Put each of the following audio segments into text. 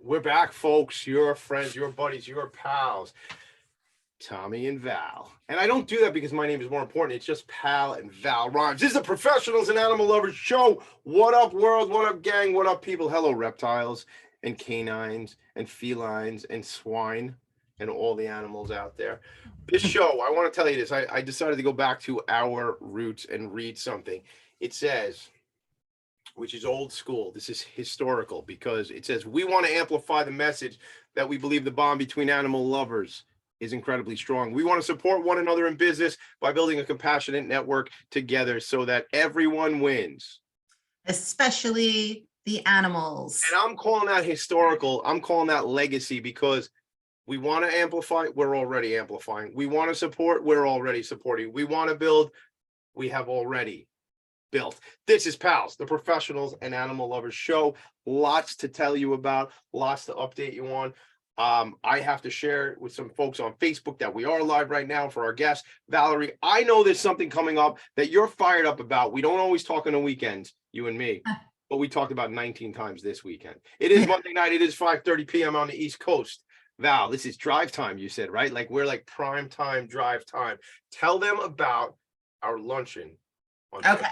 We're back, folks. Your friends, your buddies, your pals, Tommy and Val. And I don't do that because my name is more important. It's just Pal and Val rhymes. This is a Professionals and Animal Lovers show. What up, world? What up, gang? What up, people? Hello, reptiles and canines and felines and swine and all the animals out there. This show, I want to tell you this. I decided to go back to our roots and read something. It says, which is old school. This is historical because it says, we want to amplify the message that we believe the bond between animal lovers is incredibly strong. We want to support one another in business by building a compassionate network together so that everyone wins. Especially the animals. And I'm calling that historical. I'm calling that legacy because we want to amplify. We're already amplifying. We want to support. We're already supporting. We want to build. We have already built. This is P.A.L, the Professionals and Animal Lovers show. Lots to tell you about, lots to update you on. I have to share with some folks on Facebook that we are live right now for our guest, Valerie. I know there's something coming up that you're fired up about. We don't always talk on the weekends, you and me, but we talked about 19 times this weekend. It is Monday night. It is 5:30 p.m. on the East Coast. Val, this is drive time, you said, right? Like we're like prime time, drive time. Tell them about our luncheon. Okay.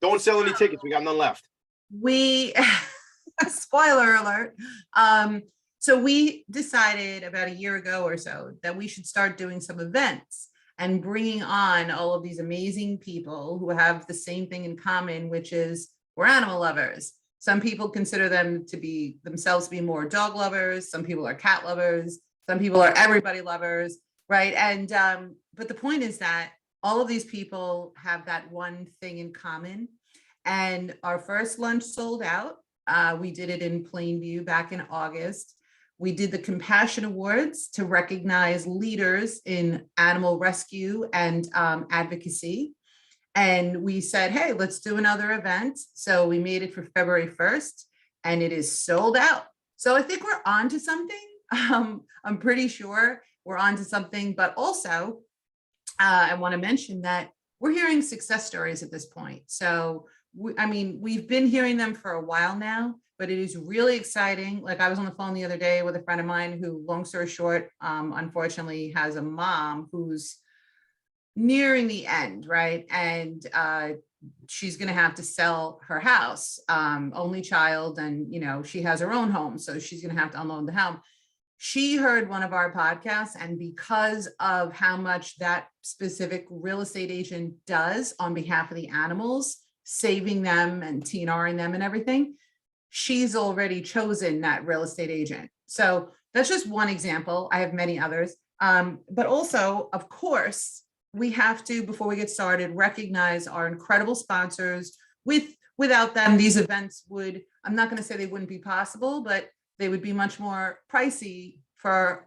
Don't sell any tickets. We got none left. We, spoiler alert. So we decided about a year ago or so that we should start doing some events and bringing on all of these amazing people who have the same thing in common, which is we're animal lovers. Some people consider themselves to be more dog lovers. Some people are cat lovers. Some people are everybody lovers, right? And but the point is that all of these people have that one thing in common. And our first lunch sold out. We did it in Plainview back in August. We did the Compassion Awards to recognize leaders in animal rescue and advocacy. And we said, hey, let's do another event. So we made it for February 1st and it is sold out. So I think we're on to something. I'm pretty sure we're on to something, but also I want to mention that we're hearing success stories at this point. So, we've been hearing them for a while now, but it is really exciting. Like I was on the phone the other day with a friend of mine who, long story short, unfortunately has a mom who's nearing the end, right? And she's going to have to sell her house, only child. And, she has her own home. So she's going to have to unload the home. She heard one of our podcasts, and because of how much that specific real estate agent does on behalf of the animals, saving them and TNRing them and everything, she's already chosen that real estate agent. So that's just one example. I have many others. But also, of course, we have to, before we get started, recognize our incredible sponsors. Without them, these events I'm not going to say they wouldn't be possible, but they would be much more pricey for,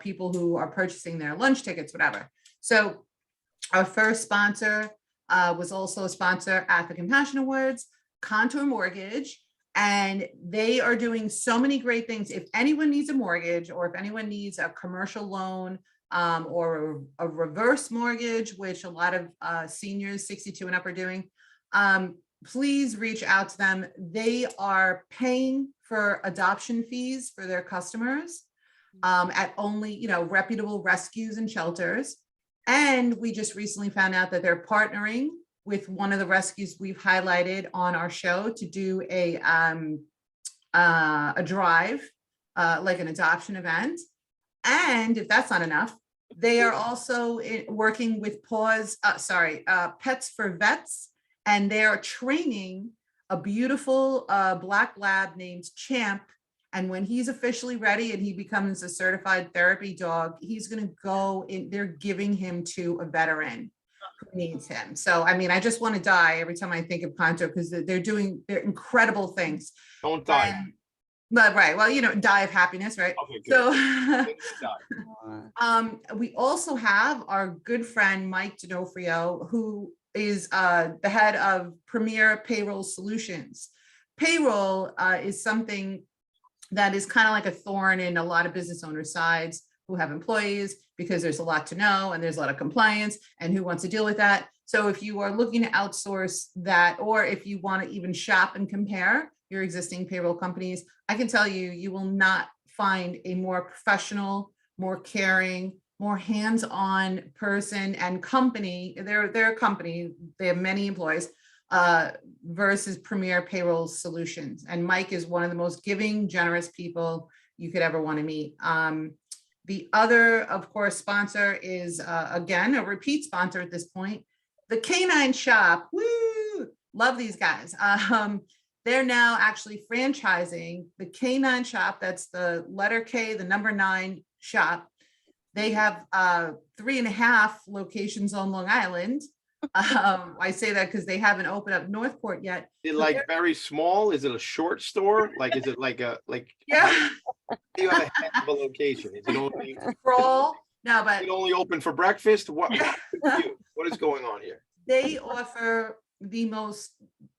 people who are purchasing their lunch tickets, whatever. So our first sponsor was also a sponsor at the Compassion Awards, Contour Mortgage, and they are doing so many great things. If anyone needs a mortgage or if anyone needs a commercial loan or a reverse mortgage, which a lot of seniors 62 and up are doing, please reach out to them. They are paying for adoption fees for their customers at only, reputable rescues and shelters. And we just recently found out that they're partnering with one of the rescues we've highlighted on our show to do a drive, like an adoption event. And if that's not enough, they are also working with Pets for Vets, and they are training a beautiful black lab named Champ, And when he's officially ready and he becomes a certified therapy dog, he's going to go in, they're giving him to a veteran who needs him. So, I mean, I just want to die every time I think of Ponto, because they're incredible things. Don't die. And, but right, well, die of happiness, right? Okay, good. So we also have our good friend Mike D'Onofrio, who is the head of Premier Payroll Solutions. Payroll is something that is kind of like a thorn in a lot of business owners' sides who have employees, because there's a lot to know and there's a lot of compliance, and who wants to deal with that. So if you are looking to outsource that, or if you want to even shop and compare your existing payroll companies, I can tell you, you will not find a more professional, more caring, more hands-on person and company. They're a company, they have many employees, versus Premier Payroll Solutions. And Mike is one of the most giving, generous people you could ever want to meet. The other, of course, sponsor is, again, a repeat sponsor at this point, the Canine Shop. Woo! Love these guys. They're now actually franchising the Canine Shop. That's the letter K, the number 9 shop. They have 3.5 locations on Long Island. I say that because they haven't opened up Northport yet. Is it like very small? Is it a short store? Like, is it like Yeah. You have a heck of a location. Is it only Crawl? No, but it only open for breakfast? What is going on here? they offer the most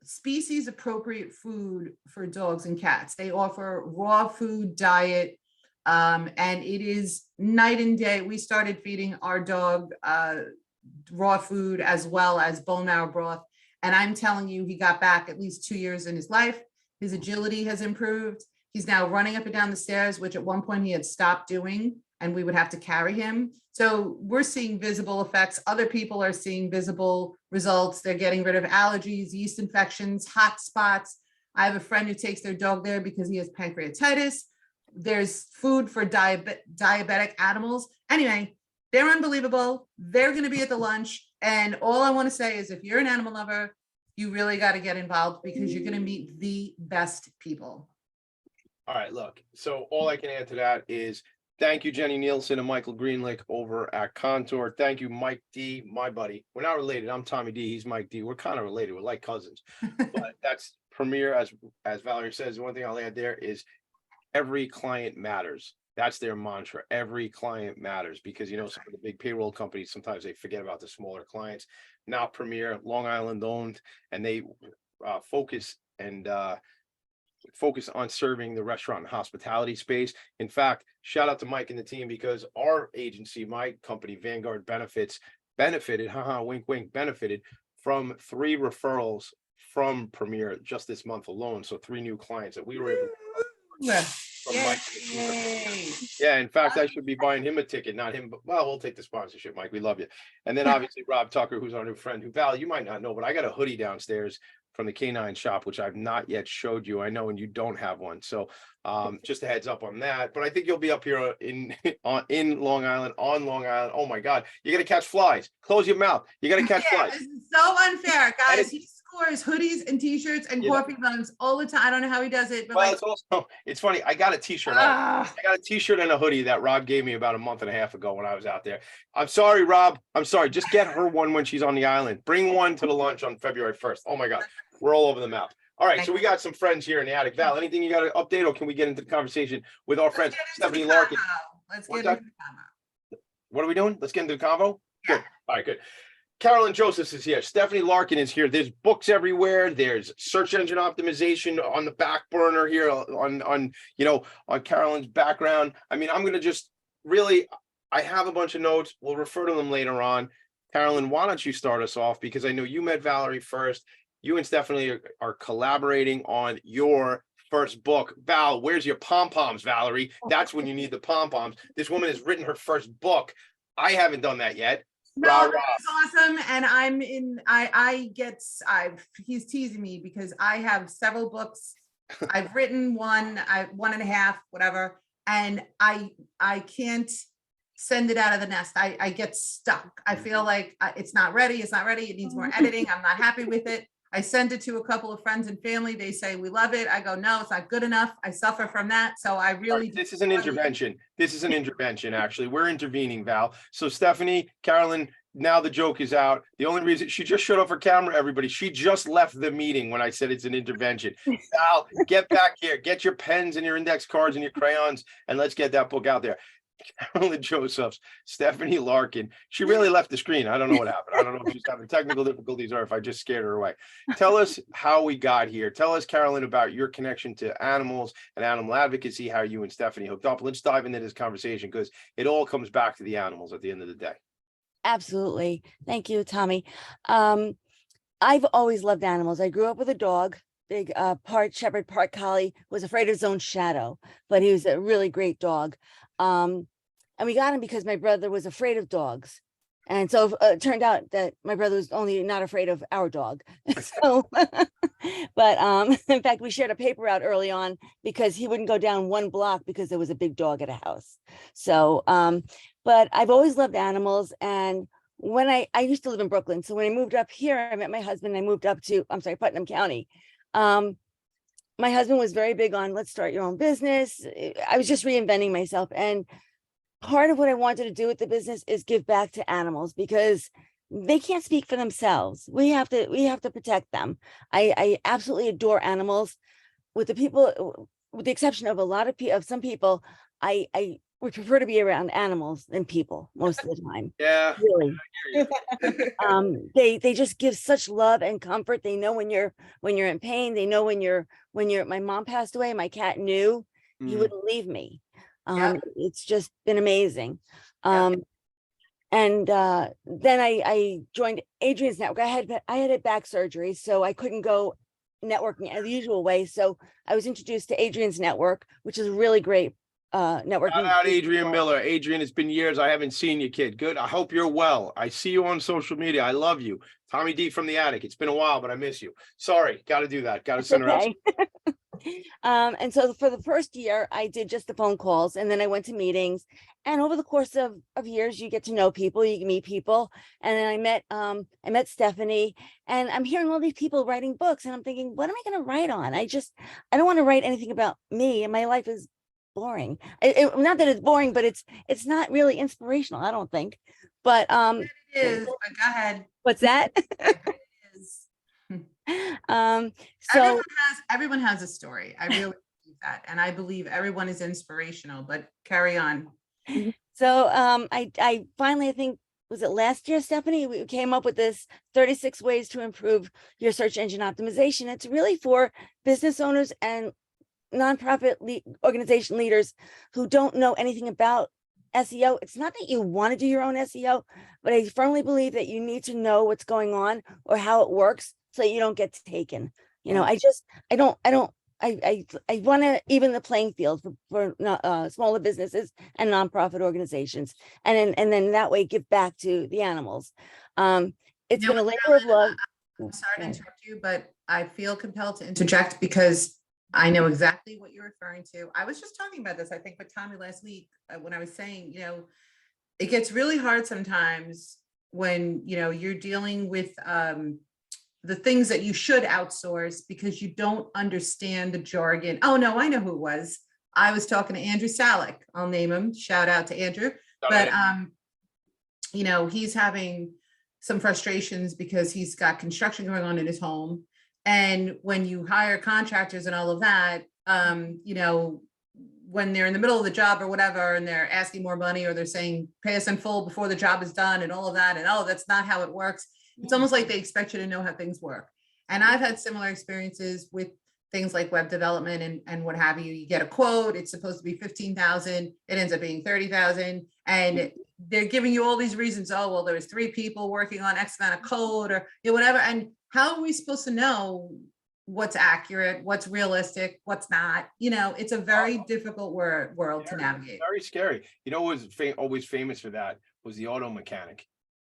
species appropriate food for dogs and cats. They offer raw food diet, and it is night and day. We started feeding our dog raw food as well as bone marrow broth, and I'm telling you, he got back at least 2 years in his life. His agility has improved. He's now running up and down the stairs, which at one point he had stopped doing, and we would have to carry him. So we're seeing visible effects. Other people are seeing visible results. They're getting rid of allergies, yeast infections, hot spots. I have a friend who takes their dog there because he has pancreatitis. There's food for diabetic animals. Anyway, they're unbelievable. They're going to be at the lunch. And all I want to say is, if you're an animal lover, you really got to get involved, because you're going to meet the best people. All right, look. So all I can add to that is thank you, Jenny Nielsen and Michael Greenlick over at Contour. Thank you, Mike D, my buddy. We're not related. I'm Tommy D. He's Mike D. We're kind of related. We're like cousins. But that's Premier, as Valerie says. The one thing I'll add there is every client matters. That's their mantra. Every client matters, because some of the big payroll companies, sometimes they forget about the smaller clients. Now Premier, Long Island owned, and they focus on serving the restaurant and hospitality space. In fact, shout out to Mike and the team, because our agency, my company, Vanguard Benefits, benefited from 3 referrals from Premier just this month alone. So 3 new clients that we were able to from Mike and the team. Yeah, in fact, I should be buying him a ticket, not him, but well, we'll take the sponsorship, Mike. We love you. And then obviously Rob Tucker, who's our new friend, who, Val, you might not know, but I got a hoodie downstairs from the Canine Shop, which I've not yet showed you. I know, and you don't have one. So just a heads up on that. But I think you'll be up here in Long Island, on Long Island. Oh my God, you got to catch flies. Close your mouth. You got to catch flies. This is so unfair, guys. He scores hoodies and t-shirts and coffee mugs all the time. I don't know how he does it, but well, it's funny. I got a t-shirt. I got a t-shirt and a hoodie that Rob gave me about a month and a half ago when I was out there. I'm sorry, Rob. I'm sorry. Just get her one when she's on the island. Bring one to the lunch on February 1st. Oh my God. We're all over the map. All right, so we got some friends here in the attic. Val, anything you got to update, or can we get into the conversation with our friends, Stephanie Larkin? Let's get into the convo. What are we doing? Let's get into the convo? Good. All right, good. Carolyn Josephs is here. Stephanie Larkin is here. There's books everywhere. There's search engine optimization on the back burner here on Carolyn's background. I mean, I'm going to just really, I have a bunch of notes. We'll refer to them later on. Carolyn, why don't you start us off? Because I know you met Valerie first. You and Stephanie are collaborating on your first book. Val, where's your pom-poms, Valerie? That's when you need the pom-poms. This woman has written her first book. I haven't done that yet. No, it's awesome. And he's teasing me because I have several books. I've written one and a half, whatever. And I can't send it out of the nest. I get stuck. I feel like it's not ready. It needs more editing. I'm not happy with it. I send it to a couple of friends and family. They say, we love it. I go, no, it's not good enough. I suffer from that. So I really. This is an intervention. This is an intervention, actually. We're intervening, Val. So Stephanie, Carolyn, now the joke is out. The only reason she just shut off her camera, everybody, she just left the meeting when I said it's an intervention. Val, get back here, get your pens and your index cards and your crayons, and let's get that book out there. Carolyn Josephs, Stephanie Larkin. She really left the screen. I don't know what happened. I don't know if she's having technical difficulties or if I just scared her away. Tell us how we got here. Tell us, Carolyn, about your connection to animals and animal advocacy, how you and Stephanie hooked up. Let's dive into this conversation because it all comes back to the animals at the end of the day. Absolutely. Thank you, Tommy. I've always loved animals. I grew up with a dog, big part shepherd, part collie, was afraid of his own shadow, but he was a really great dog. And we got him because my brother was afraid of dogs. And so it turned out that my brother was only not afraid of our dog. So, but in fact, we shared a paper out early on because he wouldn't go down one block because there was a big dog at a house. So, but I've always loved animals. And when I used to live in Brooklyn. So when I moved up here, I met my husband, I moved up to, Putnam County. My husband was very big on, let's start your own business. I was just reinventing myself. And part of what I wanted to do with the business is give back to animals because they can't speak for themselves. We have to protect them. I absolutely adore animals. With the people, with the exception of some people, I would prefer to be around animals than people most of the time. Yeah. Really. They just give such love and comfort. They know when you're in pain. They know my mom passed away, my cat knew he wouldn't leave me. It's just been amazing. And then I joined Adrian's network. I had a back surgery, so I couldn't go networking the usual way. So I was introduced to Adrian's network, which is a really great networking. Shout out Adrian Miller. Adrian, it's been years. I haven't seen you, kid. Good. I hope you're well. I see you on social media. I love you. Tommy D from the attic. It's been a while, but I miss you. Sorry. Got to do that. Got to send her out. And so for the first year, I did just the phone calls, and then I went to meetings. And over the course of years, you get to know people, you can meet people. And then I met Stephanie, and I'm hearing all these people writing books, and I'm thinking, what am I going to write on? I don't want to write anything about me, and my life is boring. Not that it's boring, but it's not really inspirational, I don't think. But It is. But go ahead. What's that? It is. So everyone has a story. I really believe that, and I believe everyone is inspirational. But carry on. So I finally, I think, was it last year, Stephanie, we came up with this 36 ways to improve your search engine optimization. It's really for business owners and nonprofit organization leaders who don't know anything about SEO. It's not that you want to do your own SEO, but I firmly believe that you need to know what's going on or how it works so that you don't get taken. I want to even the playing field for smaller businesses and nonprofit organizations, and then that way give back to the animals. It's been a labor of love. I'm sorry to interrupt you, but I feel compelled to interject because I know exactly what you're referring to. I was just talking about this, I think, with Tommy last week when I was saying, it gets really hard sometimes when, you're dealing with the things that you should outsource because you don't understand the jargon. Oh, no, I know who it was. I was talking to Andrew Salick. I'll name him. Shout out to Andrew. But, he's having some frustrations because he's got construction going on in his home. And when you hire contractors and all of that, when they're in the middle of the job or whatever, and they're asking more money or they're saying, pay us in full before the job is done and all of that. And, oh, that's not how it works. It's almost like they expect you to know how things work. And I've had similar experiences with things like web development and what have you. You get a quote, it's supposed to be 15,000, it ends up being 30,000. And they're giving you all these reasons. Oh, well, there was 3 people working on X amount of code or whatever. And how are we supposed to know what's accurate, what's realistic, what's not? It's a very difficult world to navigate. Very scary. What was always famous for that was the auto mechanic.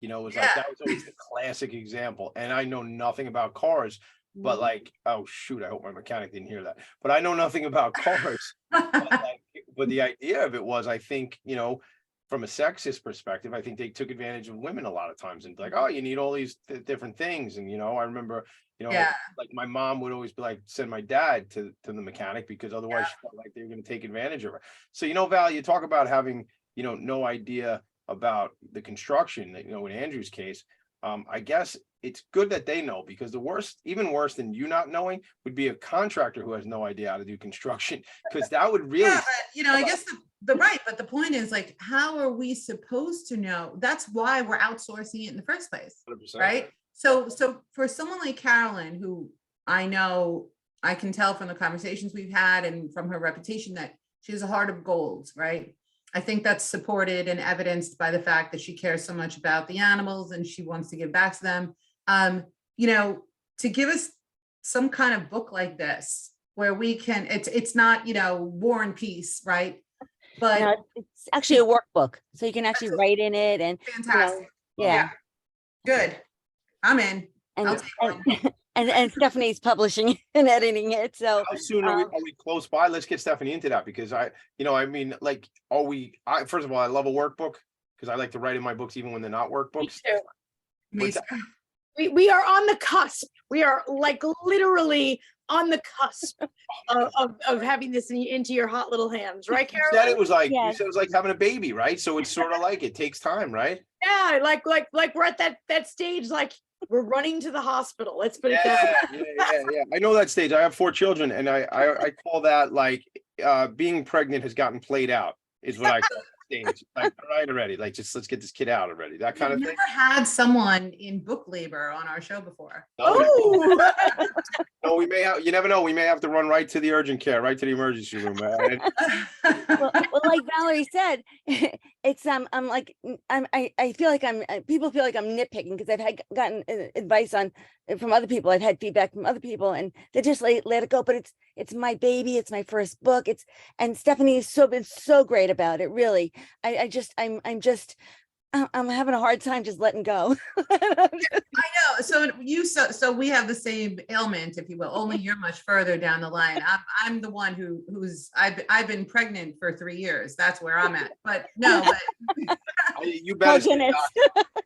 It was like, that was always the classic example. And I know nothing about cars, but like, oh shoot, I hope my mechanic didn't hear that. But I know nothing about cars. but the idea of it was, I think, from a sexist perspective, I think they took advantage of women a lot of times and like, oh, you need all these different things. And, I remember, Yeah. like my mom would always be like, send my dad to the mechanic because otherwise she felt like they were going to take advantage of her. So, Val, you talk about having, no idea about the construction, in Andrew's case. I guess it's good that they know, because even worse than you not knowing would be a contractor who has no idea how to do construction, because that would really. Yeah, but I guess but the point is, like, how are we supposed to know? That's why we're outsourcing it in the first place, 100%. right? So for someone like Carolyn, who I know, I can tell from the conversations we've had and from her reputation that she has a heart of gold, right? I think that's supported and evidenced by the fact that she cares so much about the animals and she wants to give back to them. To give us some kind of book like this where we can, it's not, War and Peace, right? But No, it's actually a workbook, so you can actually write in it, and fantastic. yeah. Good. I'm in. I'll And take one. and Stephanie's publishing and editing it. So How soon are we close by? Let's get Stephanie into that, because first of all, I love a workbook because I like to write in my books even when they're not workbooks. Me too. We are on the cusp. We are like literally on the cusp of having this into your hot little hands, right, Carol? You said it was like Yes. you said it was like having a baby, right? So it's sort of like it takes time, right? Yeah, like we're at that stage, like we're running to the hospital. Let's put it that way. Yeah. I know that stage. I have 4 children, and I call that like being pregnant has gotten played out, is what I call that stage. Like, all right, already. Like, just let's get this kid out already. That kind of We've thing. never had someone in book labor on our show before. Oh, No, we may have. You never know. We may have to run right to the urgent care, right to the emergency room. well, like Valerie said, it's I feel like people feel like I'm nitpicking because I've gotten advice from other people. I've had feedback from other people, and they just let it go. But it's my baby. It's my first book. And Stephanie has been so great about it. Really, I'm having a hard time just letting go. I know. So we have the same ailment, if you will. Only you're much further down the line. I'm the one who's I've been pregnant for 3 years. That's where I'm at. But no, You better Oh, goodness.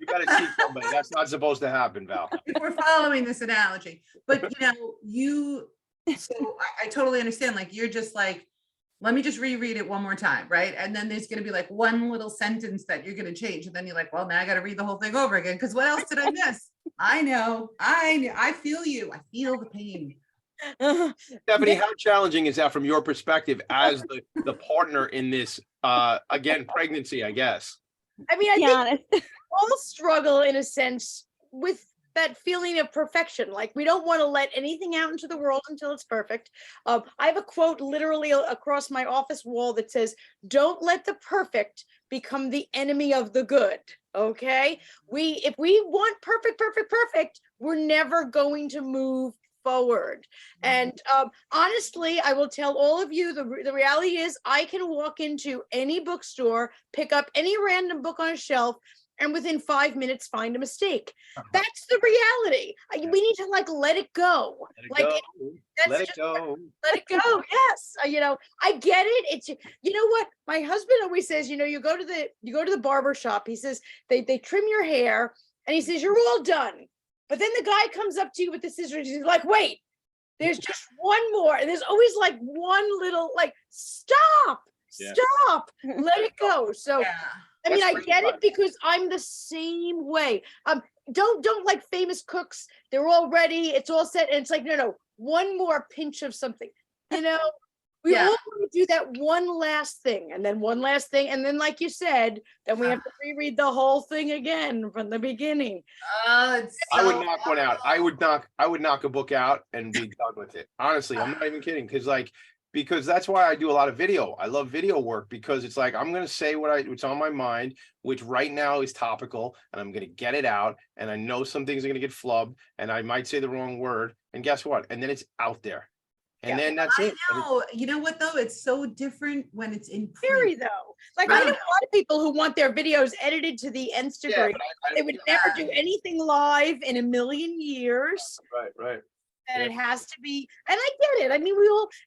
you better see somebody. That's not supposed to happen, Val. if we're following this analogy. But so I totally understand. Like, you're just like, let me just reread it one more time, right? And then there's going to be like one little sentence that you're going to change. And then you're like, well, now I got to read the whole thing over again. Because what else did I miss? I know. I feel you. I feel the pain. Stephanie, how challenging is that from your perspective as the partner in this, again, pregnancy, I guess? I mean, I Be think honest. we all struggle in a sense with that feeling of perfection. Like, we don't want to let anything out into the world until it's perfect. I have a quote literally across my office wall that says, "Don't let the perfect become the enemy of the good." Okay. If we want perfect, we're never going to move forward. And honestly, I will tell all of you, the reality is I can walk into any bookstore, pick up any random book on a shelf, and within 5 minutes find a mistake. That's the reality. We need to let it go. Let it go. Let it go. Yes. I get it. It's, what my husband always says, you go to the barber shop. He says they trim your hair, and he says, you're all done. But then the guy comes up to you with the scissors. He's like, wait, there's just one more. And there's always like one little, stop, let it go. So, Yeah. I mean, That's I get it because I'm the same way. Don't like famous cooks. They're all ready. It's all set. And it's like, no, one more pinch of something, We all want to do that one last thing, and then one last thing. And then, like you said, then we have to reread the whole thing again from the beginning. I would knock one out. I would knock a book out and be done with it. Honestly, I'm not even kidding. Because that's why I do a lot of video. I love video work because it's like, I'm going to say what's on my mind, which right now is topical, and I'm going to get it out. And I know some things are going to get flubbed, and I might say the wrong word. And guess what? And then it's out there. And then that's it. You know what though? It's so different when it's in Very print. though. Like, I know a lot of people who want their videos edited to the nth degree. They would never do anything live in a million years. Right. And it has to be, and I get it. I mean,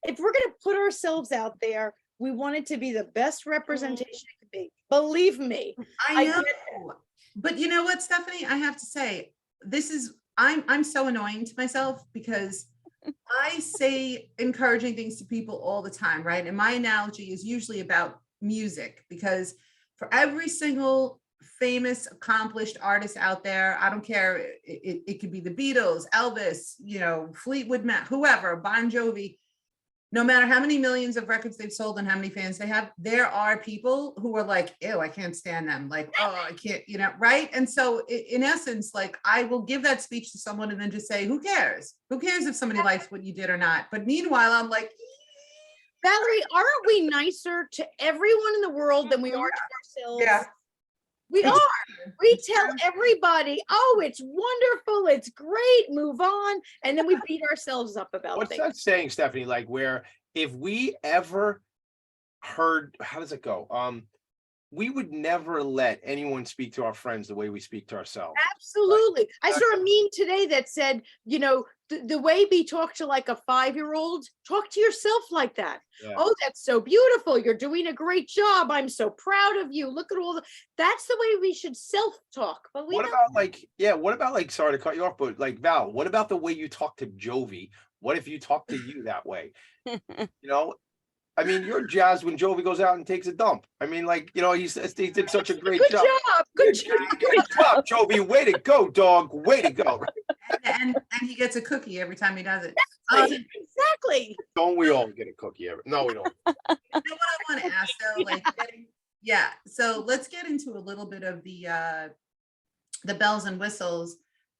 if we're going to put ourselves out there, we want it to be the best representation it could Believe me. I get know. But you know what, Stephanie? I have to say, I'm so annoying to myself because I say encouraging things to people all the time, right? And my analogy is usually about music because for every single famous, accomplished artist out there, I don't care, it could be the Beatles, Elvis, Fleetwood Mac, whoever, Bon Jovi, no matter how many millions of records they've sold and how many fans they have, there are people who are like, ew, I can't stand them. Like, oh, I can't, right? And so in essence, like I will give that speech to someone and then just say, who cares? Who cares if somebody likes what you did or not? But meanwhile, I'm like, Valerie, aren't we nicer to everyone in the world than we are to ourselves? yeah. We are. We tell everybody, oh, it's wonderful, it's great, move on. And then we beat ourselves up about What's things. that saying, Stephanie? Like where if we ever heard, how does it go? We would never let anyone speak to our friends the way we speak to ourselves. Absolutely. I saw a meme today that said, the way we talk to like a 5-year-old, talk to yourself like that. Yeah. Oh, that's so beautiful. You're doing a great job. I'm so proud of you. Look at that's the way we should self-talk. But What about like, sorry to cut you off, but like Val, what about the way you talk to Jovi? What if you talk to you that way? I mean, you're jazzed when Jovi goes out and takes a dump. I mean, like, he did such a great good job. job. Good job. Great job, Jovi. Way to go, dog. Way to go. And he gets a cookie every time he does it. Exactly. Don't we all get a cookie ever? No, we don't. You know what I want to ask though? Like, yeah. So let's get into a little bit of the bells and whistles.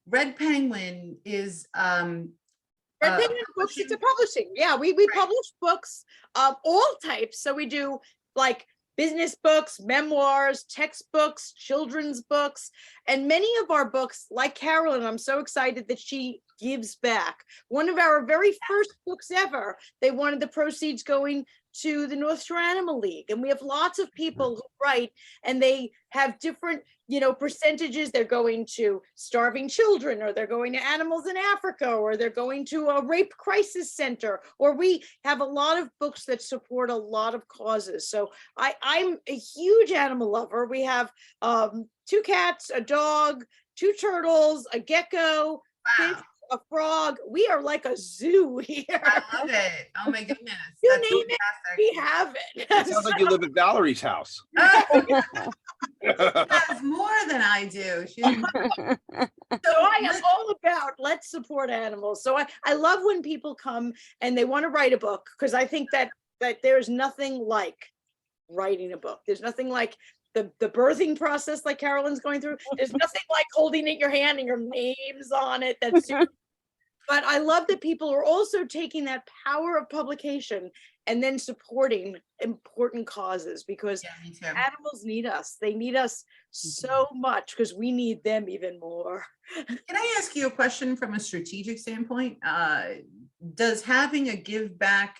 Red Penguin is Red Penguin Books, it's a publishing. Yeah, we publish books of all types. So we do like business books, memoirs, textbooks, children's books, and many of our books, like Carolyn, I'm so excited that she gives back. One of our very first books ever, they wanted the proceeds going to the North Shore Animal League. And we have lots of people who write and they have different, percentages. They're going to starving children, or they're going to animals in Africa, or they're going to a rape crisis center, or we have a lot of books that support a lot of causes. So I'm a huge animal lover. We have 2 cats, a dog, 2 turtles, a gecko, wow. a frog. We are like a zoo here. I love it. Oh my goodness. You That's name it, we have it. It sounds like you live at Valerie's house. She has more than I do. So I am all about let's support animals. So I love when people come and they want to write a book, because I think that there's nothing like writing a book. There's nothing like the birthing process like Carolyn's going through. There's nothing like holding it in your hand and your name's on it. But I love that people are also taking that power of publication and then supporting important causes, because animals need us. They need us so much because we need them even more. Can I ask you a question from a strategic standpoint? Does having a give back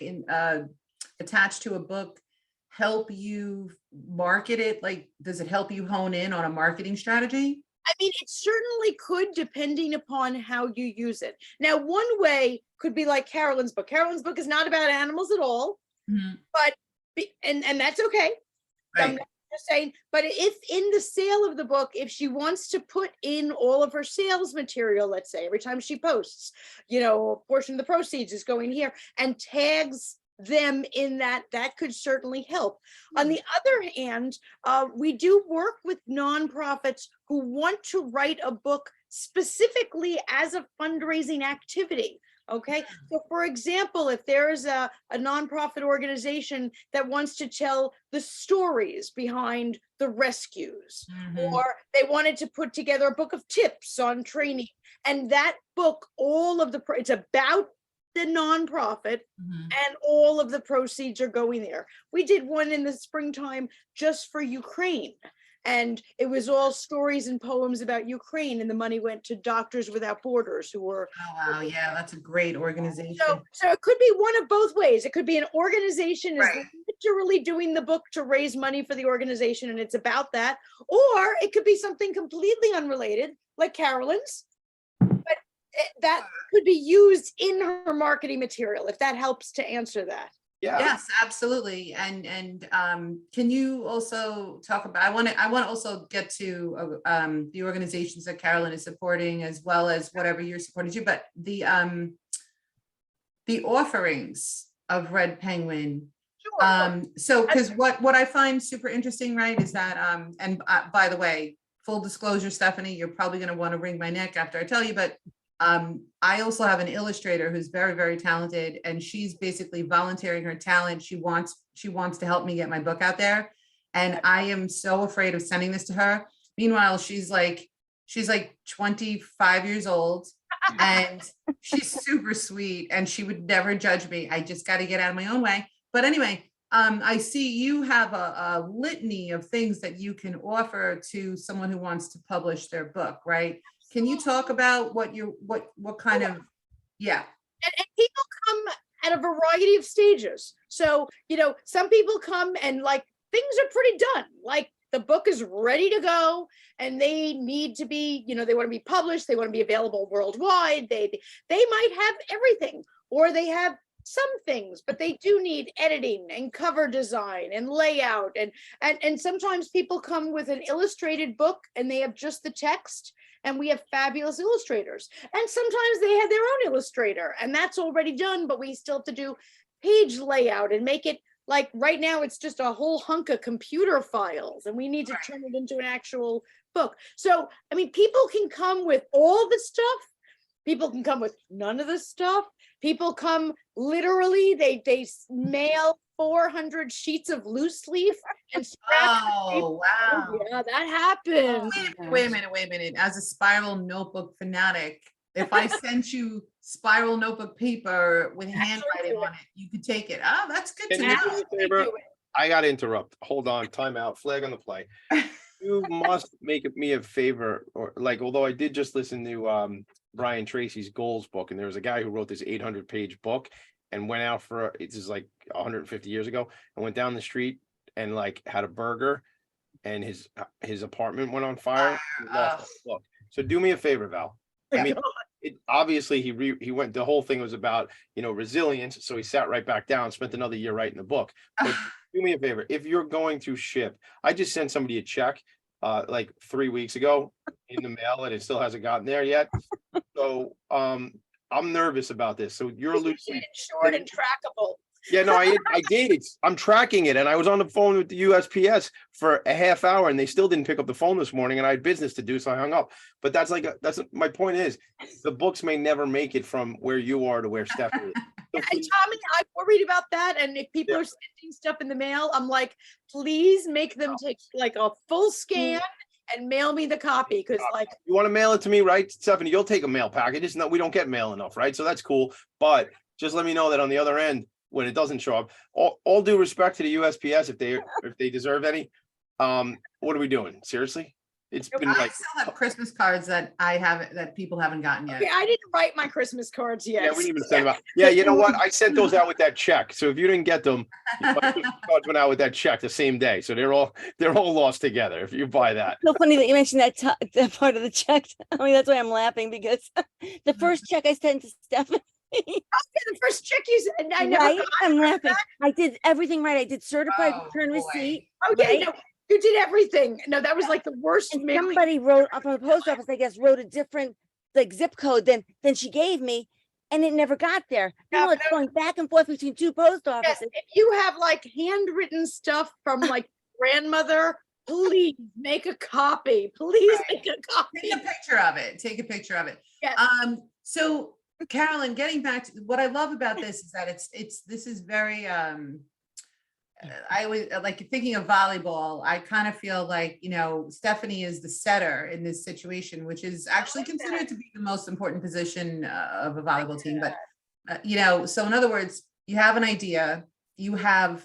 attached to a book help you market it? Like, does it help you hone in on a marketing strategy? I mean, it certainly could, depending upon how you use it. Now, one way could be like Carolyn's book. Carolyn's book is not about animals at all, but and that's okay. Right. I'm not just saying, but if in the sale of the book, if she wants to put in all of her sales material, let's say every time she posts, a portion of the proceeds is going here, and tags them in that could certainly help. On the other hand, we do work with nonprofits who want to write a book specifically as a fundraising activity. Okay, so for example, if there is a nonprofit organization that wants to tell the stories behind the rescues, or they wanted to put together a book of tips on training, and that book, it's about the nonprofit, and all of the proceeds are going there. We did one in the springtime just for Ukraine, and it was all stories and poems about Ukraine, and the money went to Doctors Without Borders, who were wow, yeah, that's a great organization. So it could be one of both ways. It could be an organization is literally doing the book to raise money for the organization, and it's about that, or it could be something completely unrelated, like Carolyn's, but that could be used in her marketing material, if that helps to answer that. Yeah. Yes, absolutely. And can you also talk about, I want to also get to the organizations that Carolyn is supporting as well as whatever you're supporting too, but the offerings of Red Penguin. Sure. So because what I find super interesting, right, is that and by the way, full disclosure, Stephanie, you're probably going to want to wring my neck after I tell you, but I also have an illustrator who's very, very talented, and she's basically volunteering her talent. She wants to help me get my book out there. And I am so afraid of sending this to her. Meanwhile, she's like 25 years old and she's super sweet and she would never judge me. I just got to get out of my own way. But anyway, I see you have a litany of things that you can offer to someone who wants to publish their book, right? Can you talk about what kind of, yeah. And people come at a variety of stages. So, some people come and like things are pretty done. Like the book is ready to go and they need to be, they want to be published. They want to be available worldwide. They might have everything, or they have some things, but they do need editing and cover design and layout. And sometimes people come with an illustrated book and they have just the text. And we have fabulous illustrators. And sometimes they have their own illustrator and that's already done, but we still have to do page layout and make it like right now it's just a whole hunk of computer files and we need to turn it into an actual book. So, I mean, people can come with all the stuff. People can come with none of the stuff. People come literally, they mail 400 sheets of loose leaf and scrap. Oh, wow. Oh, yeah, that happened. Wait a minute. As a spiral notebook fanatic, if I sent you spiral notebook paper with handwriting on it, you could take it. Oh, that's good to Can you know. do me a favor? I got to interrupt. Hold on. Time out. Flag on the play. You must make me a favor, or like, although I did just listen to Brian Tracy's goals book, and there was a guy who wrote this 800-page book and went out for, it's just like 150 years ago, and went down the street and like had a burger and his apartment went on fire. He lost the book. So do me a favor, Val. I mean, obviously he went, the whole thing was about, resilience. So he sat right back down, spent another year writing the book. But do me a favor. If you're going to ship, I just sent somebody a check like 3 weeks ago in the mail and it still hasn't gotten there yet. So I'm nervous about this. So you're loosely short and trackable. Yeah, no, I did. I'm tracking it, and I was on the phone with the USPS for a half hour, and they still didn't pick up the phone this morning, and I had business to do, so I hung up. But that's my point is, the books may never make it from where you are to where Stephanie is. And Tommy, I'm worried about that. And if people are sending stuff in the mail, I'm like, please make them take like a full scan and mail me the copy, because like, you want to mail it to me, right, Stephanie? You'll take a mail package. It's not, we don't get mail enough, right? So that's cool. But just let me know that on the other end, when it doesn't show up, all due respect to the USPS, if they deserve any, what are we doing? Seriously? It's been I like, still have Christmas cards that that people haven't gotten yet. okay, I didn't write my Christmas cards yet. yeah, we didn't even send them out. Yeah, you know what? I sent those out with that check. So if you didn't get them, my Christmas cards went out with that check the same day. So they're all lost together if you buy that. So funny that you mentioned that part of the check. I mean, that's why I'm laughing, because the first check I sent to Stephanie. Okay, the first check you said, I never Right? got I'm it. laughing. I did everything right. I did certified Oh, return boy. receipt. Okay, right? no, you did everything. No, that was like the worst And mailing. somebody wrote up from the post office, I guess, wrote a different like zip code than she gave me, and it never got there. You Yeah, know, it's no. going back and forth between two post Yes, offices. if you have like handwritten stuff from like grandmother, please make a copy. Please make a copy. Take a picture of it. Take a picture of it. Yes. So Carolyn, getting back to what I love about this is that this is very I always like thinking of volleyball. I kind of feel like, Stephanie is the setter in this situation, which is actually considered to be the most important position of a volleyball team. But, so in other words, you have an idea, you have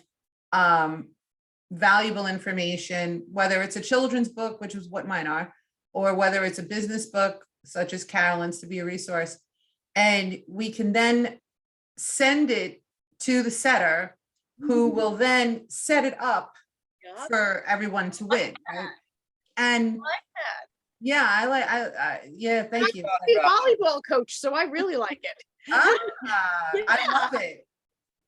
valuable information, whether it's a children's book, which is what mine are, or whether it's a business book, such as Carolyn's, to be a resource. And we can then send it to the setter, who will then set it up Yeah. for everyone to win. Right? And I like that. yeah, thank you. I'm a volleyball coach, so I really like it. I love it.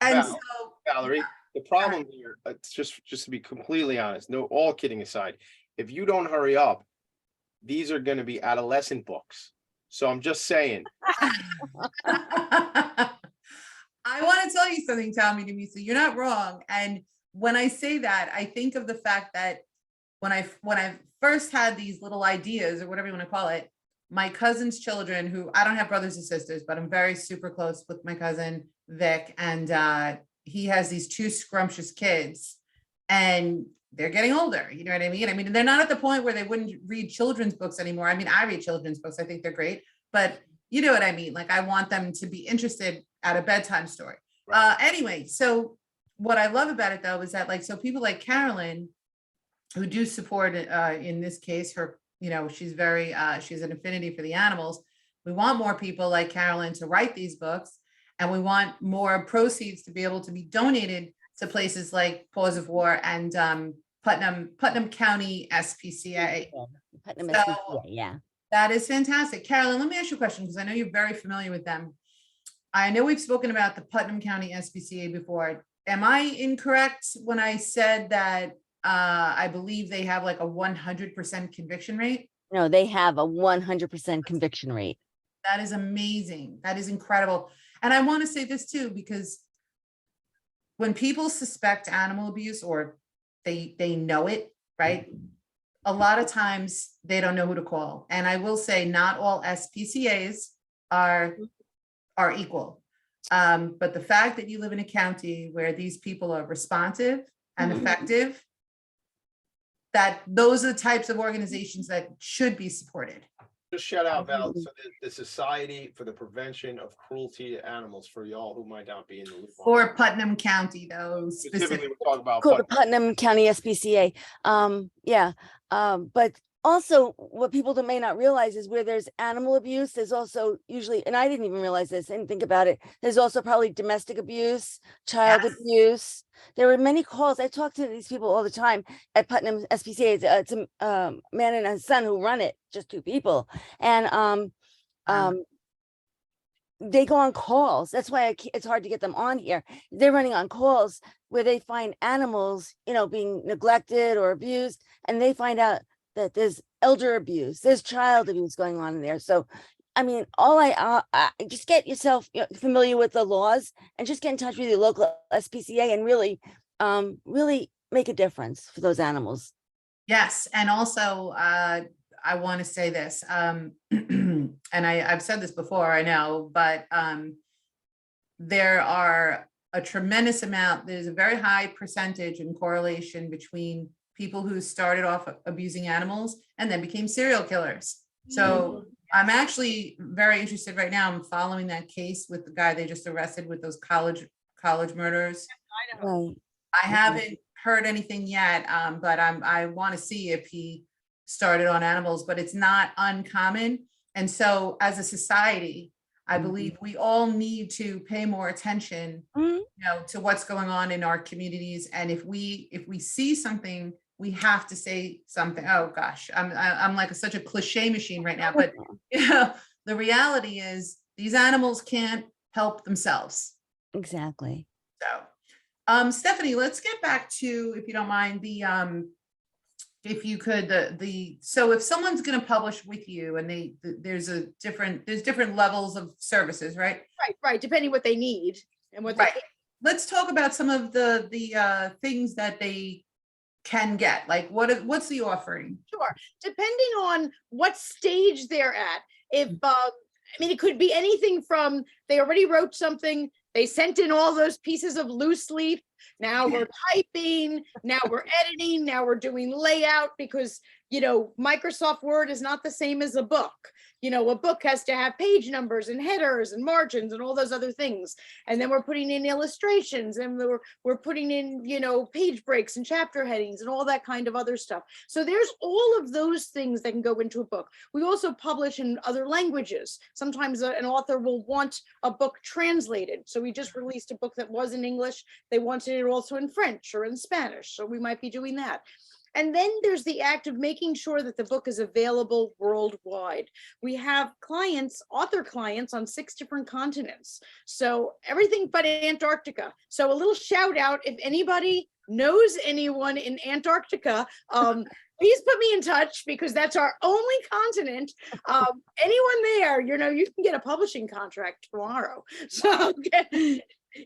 And Wow. so Valerie, the problem here, it's just to be completely honest, no, all kidding aside, if you don't hurry up, these are gonna be adolescent books. So I'm just saying, I want to tell you something, Tommy DeMisa. You're not wrong. And when I say that, I think of the fact that when I first had these little ideas, or whatever you want to call it, my cousin's children, who I don't have brothers and sisters, but I'm very super close with my cousin Vic, and he has these two scrumptious kids, and they're getting older. You know what I mean? I mean, they're not at the point where they wouldn't read children's books anymore. I mean, I read children's books. I think they're great, but you know what I mean? Like, I want them to be interested at a bedtime story. Right. Anyway, so what I love about it though is that, like, so people like Carolyn, who do support in this case, her, you know, she's very she's an affinity for the animals. We want more people like Carolyn to write these books, and we want more proceeds to be able to be donated to places like Paws of War and Putnam County SPCA. Putnam So- SPCA, yeah. That is fantastic. Carolyn, let me ask you a question, because I know you're very familiar with them. I know we've spoken about the Putnam County SPCA before. Am I incorrect when I said that I believe they have like a 100% conviction rate? No, they have a 100% conviction rate. That is amazing. That is incredible. And I want to say this too, because when people suspect animal abuse, or they know it, right? A lot of times they don't know who to call. And I will say not all SPCAs are equal. But the fact that you live in a county where these people are responsive and effective, that those are the types of organizations that should be supported. just shout out Val, so the Society for the Prevention of Cruelty to Animals, for y'all who might not be in the loop. on For that. Putnam County, though, Specifically, specifically. we're talking about Called the Putnam. Putnam County SPCA. Yeah. But also what people that may not realize is where there's animal abuse, there's also usually, and I didn't even realize this, I didn't think about it. There's also probably domestic abuse, child Yes. abuse. There were many calls. I talk to these people all the time at Putnam SPCA. It's a man and a son who run it, just two people. And they go on calls. That's why it's hard to get them on here. They're running on calls where they find animals, you know, being neglected or abused, and they find out that there's elder abuse, there's child abuse going on in there. So, I mean, all I just get yourself familiar with the laws and just get in touch with your local SPCA and really, really make a difference for those animals. Yes, and also I want to say this, and I've said this before, I know, but there are a tremendous amount, there's a very high percentage and correlation between people who started off abusing animals and then became serial killers. So I'm actually very interested right now. I'm following that case with the guy they just arrested with those college murders. Right. I haven't heard anything yet, but I want to see if he started on animals, but it's not uncommon. And so as a society, I believe we all need to pay more attention, Mhm. you know, to what's going on in our communities. And if we see something, we have to say something. Oh gosh, I'm like such a cliche machine right now, but you know, the reality is these animals can't help themselves. Exactly. So, Stephanie, let's get back to, if you don't mind, if you could, so if someone's going to publish with you and there's different levels of services, right? Right, depending what they need and what they Right. Let's talk about some of the things that they can get. Like what's the offering? Sure, depending on what stage they're at. If I mean, it could be anything from they already wrote something, they sent in all those pieces of loose leaf, now we're typing, now we're editing, now we're doing layout, because you know, Microsoft Word is not the same as a book. You know, a book has to have page numbers and headers and margins and all those other things. And then we're putting in illustrations, and we're putting in, you know, page breaks and chapter headings and all that kind of other stuff. So there's all of those things that can go into a book. We also publish in other languages. Sometimes an author will want a book translated. So we just released a book that was in English. They wanted it also in French or in Spanish. So we might be doing that. And then there's the act of making sure that the book is available worldwide. We have clients, author clients on 6 different continents. So everything but Antarctica. So a little shout out, if anybody knows anyone in Antarctica, please put me in touch, because that's our only continent. Anyone there, you know, you can get a publishing contract tomorrow. So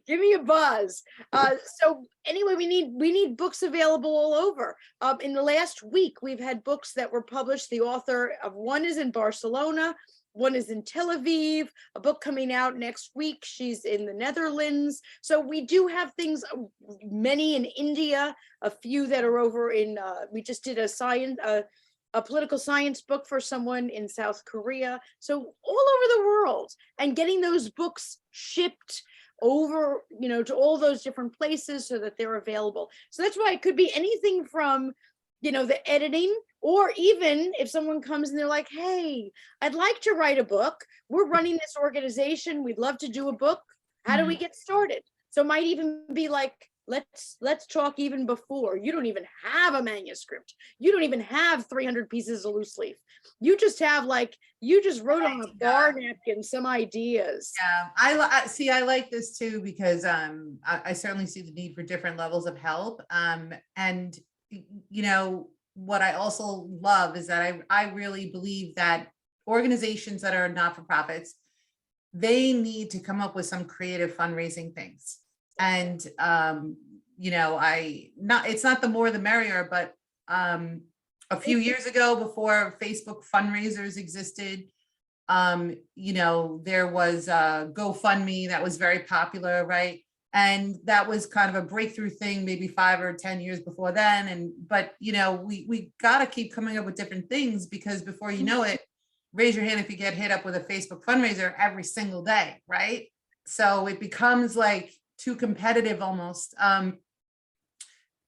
give me a buzz. So anyway, we need books available all over. In the last week, we've had books that were published. The author of one is in Barcelona, one is in Tel Aviv, a book coming out next week. She's in the Netherlands. So we do have things, many in India, a few that are over in, we just did a political science book for someone in South Korea. So all over the world, and getting those books shipped over, you know, to all those different places so that they're available. So that's why it could be anything from, you know, the editing, or even if someone comes and they're like, hey, I'd like to write a book. We're running this organization. We'd love to do a book. How do we get started? So it might even be like, let's talk even before. You don't even have a manuscript. You don't even have 300 pieces of loose leaf. You just have you just wrote on a bar napkin some ideas. Yeah, I see. I like this too, because I certainly see the need for different levels of help. And you know, what I also love is that I really believe that organizations that are not-for-profits, they need to come up with some creative fundraising things. And you know, it's not the more the merrier, but a few years ago, before Facebook fundraisers existed, you know, there was GoFundMe that was very popular, right? And that was kind of a breakthrough thing, maybe 5 or 10 years before then. But you know, we got to keep coming up with different things, because before you know it, raise your hand if you get hit up with a Facebook fundraiser every single day, right? So it becomes like too competitive almost.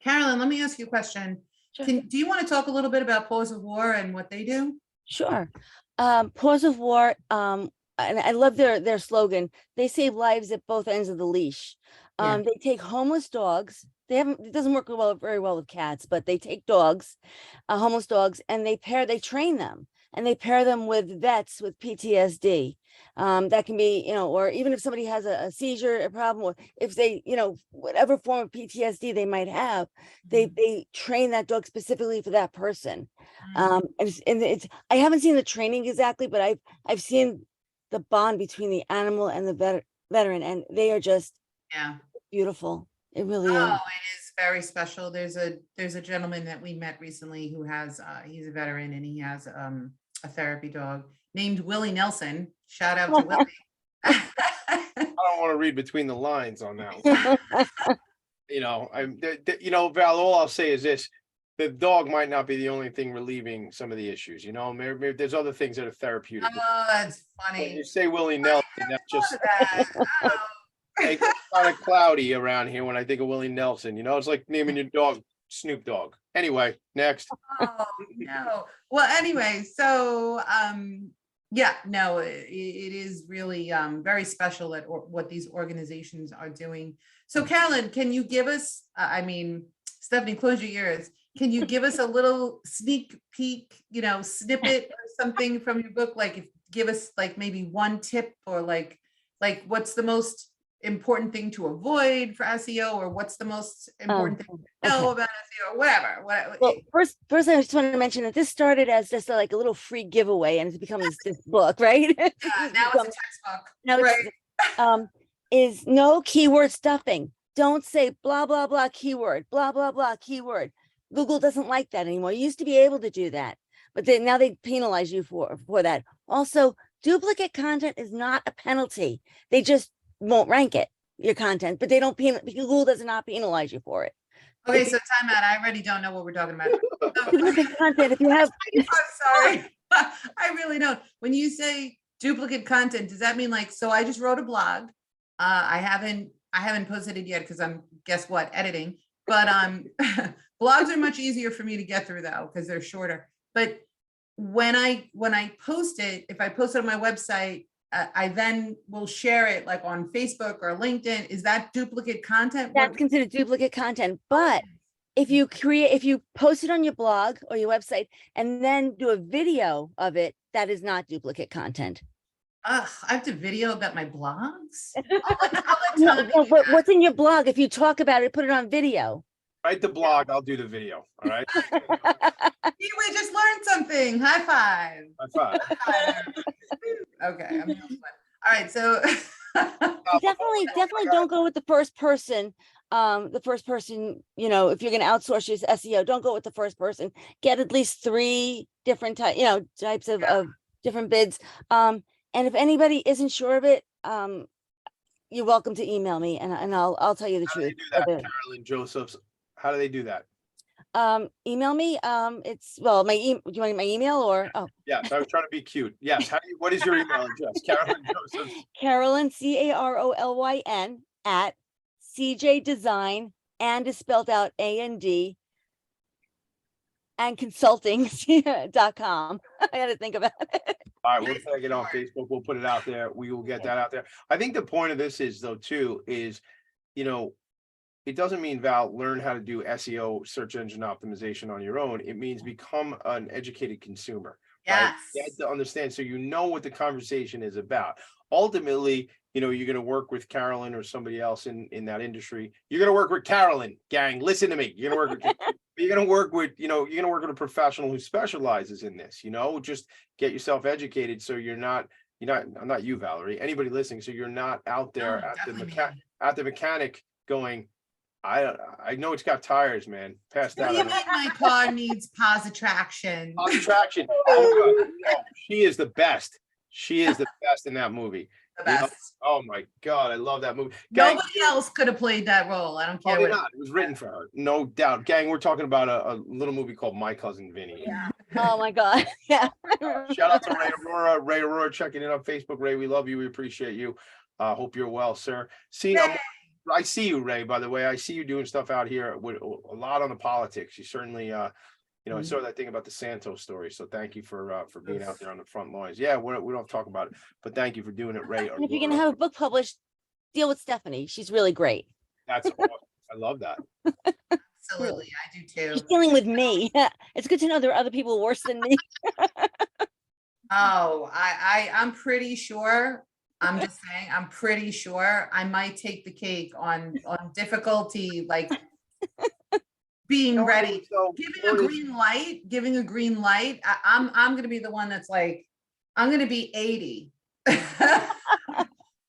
Carolyn, let me ask you a question. Sure. Do you want to talk a little bit about Paws of War and what they do? Sure. Paws of War, and I love their slogan. They save lives at both ends of the leash. Yeah. They take homeless dogs. It doesn't work very well with cats, but they take dogs, homeless dogs, and they train them, and they pair them with vets with PTSD. That can be, you know, or even if somebody has a seizure, a problem, or if they, you know, whatever form of PTSD they might have, they train that dog specifically for that person. And it's I haven't seen the training exactly, but I've seen the bond between the animal and the veteran, and they are just beautiful. It really is. Oh, it is very special. There's a gentleman that we met recently who has he's a veteran, and he has a therapy dog named Willie Nelson. Shout out to Willie. I don't want to read between the lines on that one. You know, you know, Val, all I'll say is this: the dog might not be the only thing relieving some of the issues. You know, maybe there's other things that are therapeutic. Oh, that's funny. When you say Willie Nelson, that's just Oh. it's kind of cloudy around here when I think of Willie Nelson. You know, it's like naming your dog Snoop Dogg. Anyway, next. Oh, no. Well, anyway, so yeah, no, it is really very special at what these organizations are doing. So Carolyn, can you give us, I mean, Stephanie, close your ears. Can you give us a little sneak peek, you know, snippet or something from your book? Like, give us like maybe one tip, or like what's the most important thing to avoid for SEO, or what's the most important thing to know about SEO, or whatever. Well, first, I just want to mention that this started as just like a little free giveaway, and it's become this book, right? Now it's a textbook. Now Right. Is no keyword stuffing. Don't say blah blah blah keyword, blah blah blah keyword. Google doesn't like that anymore. You used to be able to do that, but now they penalize you for that. Also, duplicate content is not a penalty. They just won't rank it, your content, but they don't because Google does not penalize you for it. Okay, so time out. I already don't know what we're talking about. Duplicate content, if you have I'm sorry. I really don't. When you say duplicate content, does that mean like, so I just wrote a blog. I haven't posted it yet because I'm, guess what, editing. But blogs are much easier for me to get through though, because they're shorter. But when I post it, if I post it on my website, I then will share it like on Facebook or LinkedIn. Is that duplicate content? That's considered duplicate content, but if you post it on your blog or your website and then do a video of it, that is not duplicate content. Ugh, I have to video about my blogs. I'll let No, Tommy no, do but that. what's in your blog? If you talk about it, put it on video. Write the blog, I'll do the video. All right. See, we just learned something. High five. High five. High five. Okay, I'm the only one. All right, so Definitely don't go with the first person. If you're going to outsource your SEO, don't go with the first person. Get at least 3 different types of different bids. And if anybody isn't sure of it, you're welcome to email me and I'll tell you the How do they truth. do that, Carolyn Josephs? How do they do that? Email me. It's well, do you want my email or Yes, I was trying to be cute. Yes. What is your email address? Carolyn Josephs. Carolyn, CAROLYN at CJ Design, and is spelled out AND and consulting.com. I got to think about it. All right, we'll tag it on Facebook. We'll put it out there. We will get that out there. I think the point of this is, though, too, is, it doesn't mean, Val, learn how to do SEO, search engine optimization on your own. It means become an educated consumer. Right? yes. You have to understand, so you know what the conversation is about. Ultimately, you're going to work with Carolyn or somebody else in that industry. You're going to work with Carolyn, gang. Listen to me. You're going to work with you're going to work with, you're going to work with a professional who specializes in this, just get yourself educated. So I'm not you, Valerie, anybody listening. So you're not out there at the mechanic going, I know it's got tires, man. Past What that. do you mean my car needs pause traction? Traction. Oh, she is the best. She is the best in that movie. The best. Oh my God, I love that movie. Gang, Nobody else could have played that role. I don't care. probably not. It was written for her, no doubt. Gang, we're talking about a little movie called My Cousin Vinny. Yeah. Oh my God. Yeah. Shout out to Ray Aurora. Ray Aurora checking in on Facebook. Ray, we love you. We appreciate you. Hope you're well, sir. I see you, Ray, by the way. I see you doing stuff out here with a lot on the politics. You certainly, I saw that thing about the Santos story. So thank you for being out there on the front lines. Yeah, we don't have to talk about it, but thank you for doing it, Ray. And if you're going to have a book published, deal with Stephanie. She's really great. That's awesome. I love that. Absolutely. I do too. She's dealing with me. It's good to know there are other people worse than me. Oh, I'm pretty sure. I'm just saying, I'm pretty sure I might take the cake on difficulty, like being ready, giving a green light. I'm going to be the one that's like, I'm going to be 80.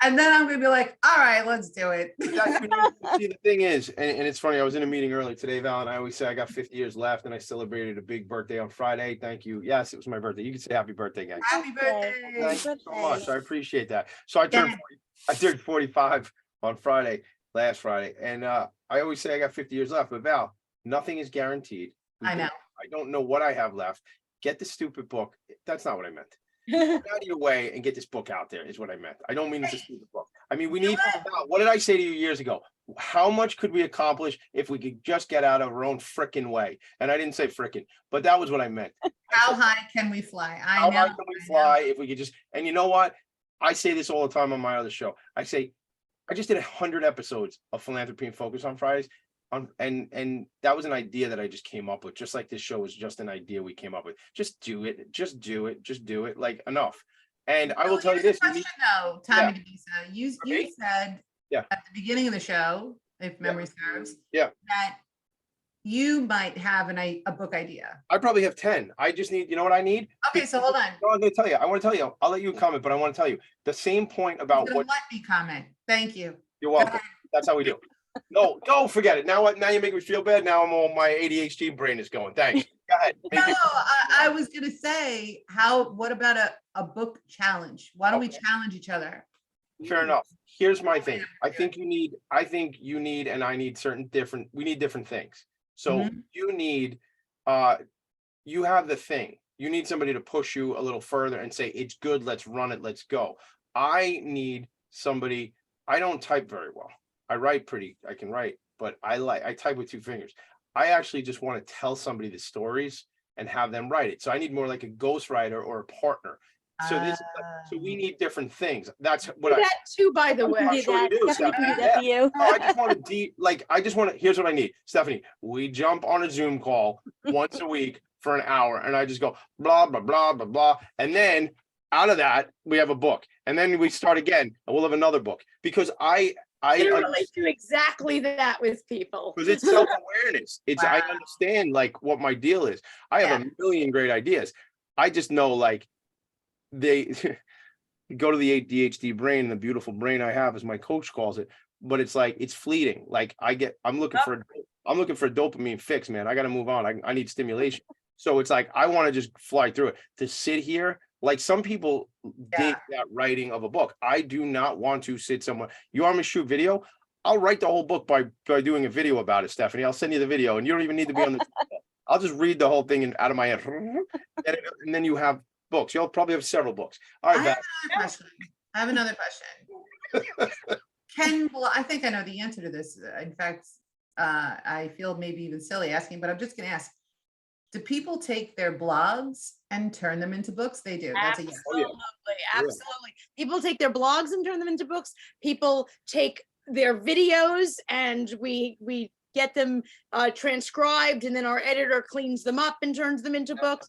And then I'm going to be like, all right, let's do it. See, the thing is, and it's funny, I was in a meeting earlier today, Val, and I always say I got 50 years left, and I celebrated a big birthday on Friday. Thank you. Yes, it was my birthday. You can say happy birthday, gang. Happy birthday. Thank you so much. I appreciate that. So I turned 45 on last Friday, and I always say I got 50 years left, but Val, nothing is guaranteed. I know. I don't know what I have left. Get the stupid book. That's not what I meant. Get out of your way and get this book out there is what I meant. I don't mean it's a stupid book. I mean, we need, what did I say to you years ago? How much could we accomplish if we could just get out of our own frickin' way? And I didn't say frickin', but that was what I meant. How high can we fly? How high can we fly if we could just, and you know what? I say this all the time on my other show. I say, I just did 100 episodes of Philanthropy and Focus on Fridays. And that was an idea that I just came up with, just like this show was just an idea we came up with. Just do it, just do it, like enough. And I will tell you this. Question though, Tommy DeVisa, you said at the beginning of the show, if memory serves, that you might have a book idea. I probably have 10. I just need, you know what I need? Okay, so hold on. No, I'm going to tell you. I want to tell you. I'll let you comment, but I want to tell you the same point about what. Let me comment. Thank you. You're welcome. That's how we do. No, don't forget it. Now you make me feel bad. Now my ADHD brain is going. Thanks. Go ahead. No, I was going to say, what about a book challenge? Why don't we challenge each other? Fair enough. Here's my thing. I think you need, and I need we need different things. So you need, you have the thing. You need somebody to push you a little further and say, it's good. Let's run it. Let's go. I need somebody. I don't type very well. I can write, but I type with 2 fingers. I actually just want to tell somebody the stories and have them write it. So I need more like a ghostwriter or a partner. So this is like, so we need different things. That's Do what I. that too, by the We can way. do sure you that. do, Stephanie can do Stephanie. that for you. No, I just want to I just want to, here's what I need. Stephanie, we jump on a Zoom call once a week for an hour and I just go blah, blah, blah, blah, blah. And then out of that, we have a book. And then we start again and we'll have another book because I Literally do exactly that with people. because it's self-awareness. I Wow. understand like what my deal is. I have a million great ideas. I just know like they go to the ADHD brain, and the beautiful brain I have, as my coach calls it, but it's like it's fleeting. Like I'm looking for a dopamine fix, man. I got to move on. I need stimulation. So it's like I want to just fly through it. To sit here, like some people dig that writing of a book. I do not want to sit somewhere. You want me to shoot video? I'll write the whole book by doing a video about it, Stephanie. I'll send you the video, and you don't even need to be on the. I'll just read the whole thing out of my head, and then you have books. You'll probably have several books. All right, I have another question. I think I know the answer to this. In fact, I feel maybe even silly asking, but I'm just going to ask. Do people take their blogs and turn them into books? They do. That's a yes. Absolutely, absolutely. People take their blogs and turn them into books. People take their videos and we get them transcribed, and then our editor cleans them up and turns them into books.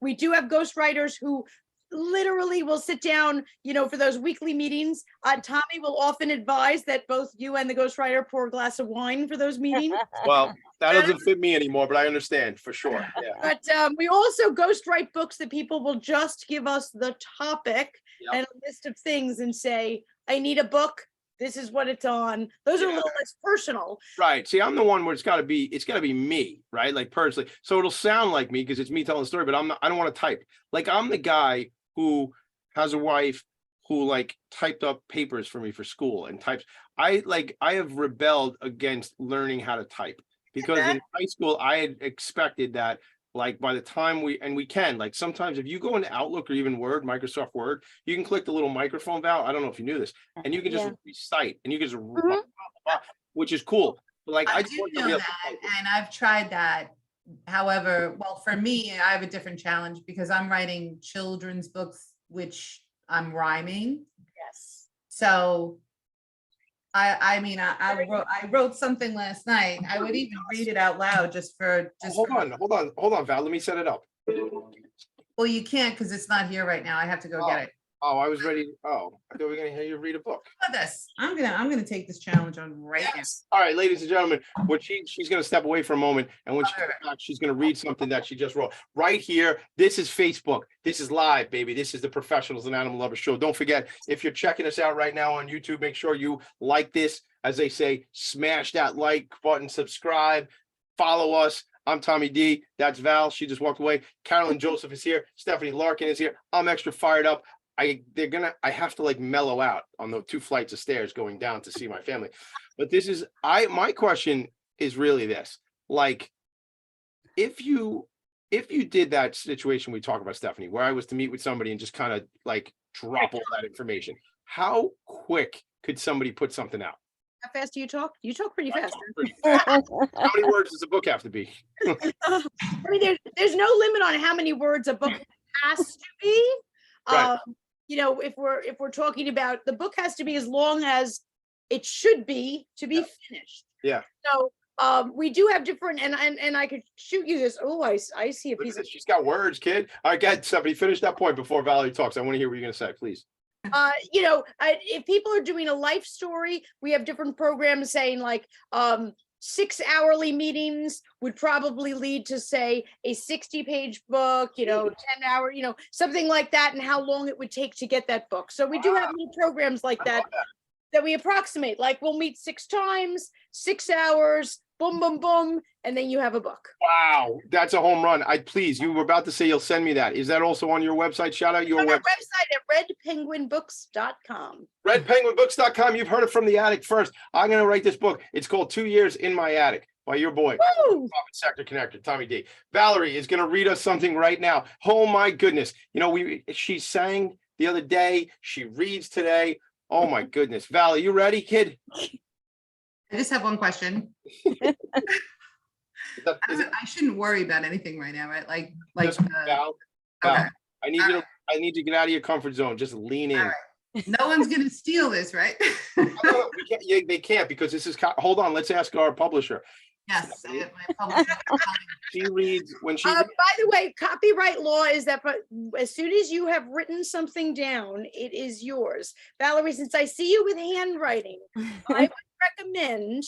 We do have ghostwriters who literally will sit down, for those weekly meetings. Tommy will often advise that both you and the ghostwriter pour a glass of wine for those meetings. Well, that doesn't fit me anymore, but I understand for sure. Yeah. But we also ghostwrite books that people will just give us the topic and a list of things and say, I need a book. This is what it's on. Those are a little less personal. Right. See, I'm the one where it's gotta be me, right? Like personally. So it'll sound like me because it's me telling the story, but I don't want to type. Like I'm the guy who has a wife who like typed up papers for me for school and types. I have rebelled against learning how to type because in high school I had expected that like by the time we can, like sometimes if you go into Outlook or even Word, Microsoft Word, you can click the little microphone valve. I don't know if you knew this, and you can just recite and you can just which is cool. But like I do know that, and I've tried that. However, well, for me, I have a different challenge because I'm writing children's books, which I'm rhyming. Yes. So I wrote something last night. I would even read it out loud hold on, Val. Let me set it up. Well, you can't because it's not here right now. I have to go get it. Oh, I was ready. Oh, I thought we were gonna hear you read a book. How about this? I'm gonna take this challenge on right now. All right, ladies and gentlemen, she's gonna step away for a moment, and when she comes back, she's gonna read something that she just wrote right here. This is Facebook. This is live, baby. This is the Professionals and Animal Lovers Show. Don't forget, if you're checking us out right now on YouTube, make sure you like this. As they say, smash that like button, subscribe, follow us. I'm Tommy D. That's Val. She just walked away. Carolyn Joseph is here. Stephanie Larkin is here. I'm extra fired up. I have to like mellow out on the 2 flights of stairs going down to see my family. But my question is really this, like, if you did that situation we talk about, Stephanie, where I was to meet with somebody and just kind of like drop all that information, how quick could somebody put something out? How fast do you talk? You talk pretty fast. How many words does a book have to be? I mean, there's no limit on how many words a book has to be. Right. If we're talking about, the book has to be as long as it should be to be finished. Yeah. So we do have different, and I could shoot you this. Oh, I see a piece of. She's got words, kid. All right, go ahead, Stephanie. Finish that point before Valerie talks. I want to hear what you're going to say, please. If people are doing a life story, we have different programs saying like 6 hourly meetings would probably lead to, say, a 60-page book, 10-hour, something like that, and how long it would take to get that book. So we do have new programs like that we approximate. Like we'll meet 6 times, 6 hours, boom, boom, boom, and then you have a book. Wow, that's a home run. Please, you were about to say you'll send me that. Is that also on your website? Shout out your website at redpenguinbooks.com. Redpenguinbooks.com. You've heard it from the attic first. I'm going to write this book. It's called 2 Years in My Attic by your boy, Profit Sector Connector, Tommy D. Valerie is going to read us something right now. Oh my goodness. She sang the other day. She reads today. Oh my goodness. Val, you ready, kid? I just have one question. I shouldn't worry about anything right now, right? Val, I need you to I need to get out of your comfort zone. Just lean in. All No one's gonna steal this, right? No, we can't, they can't because this is, hold on, let's ask our publisher. Yes, I have my publisher. She reads, when she, By the way, copyright law is that as soon as you have written something down, it is yours. Valerie, since I see you with handwriting, I would recommend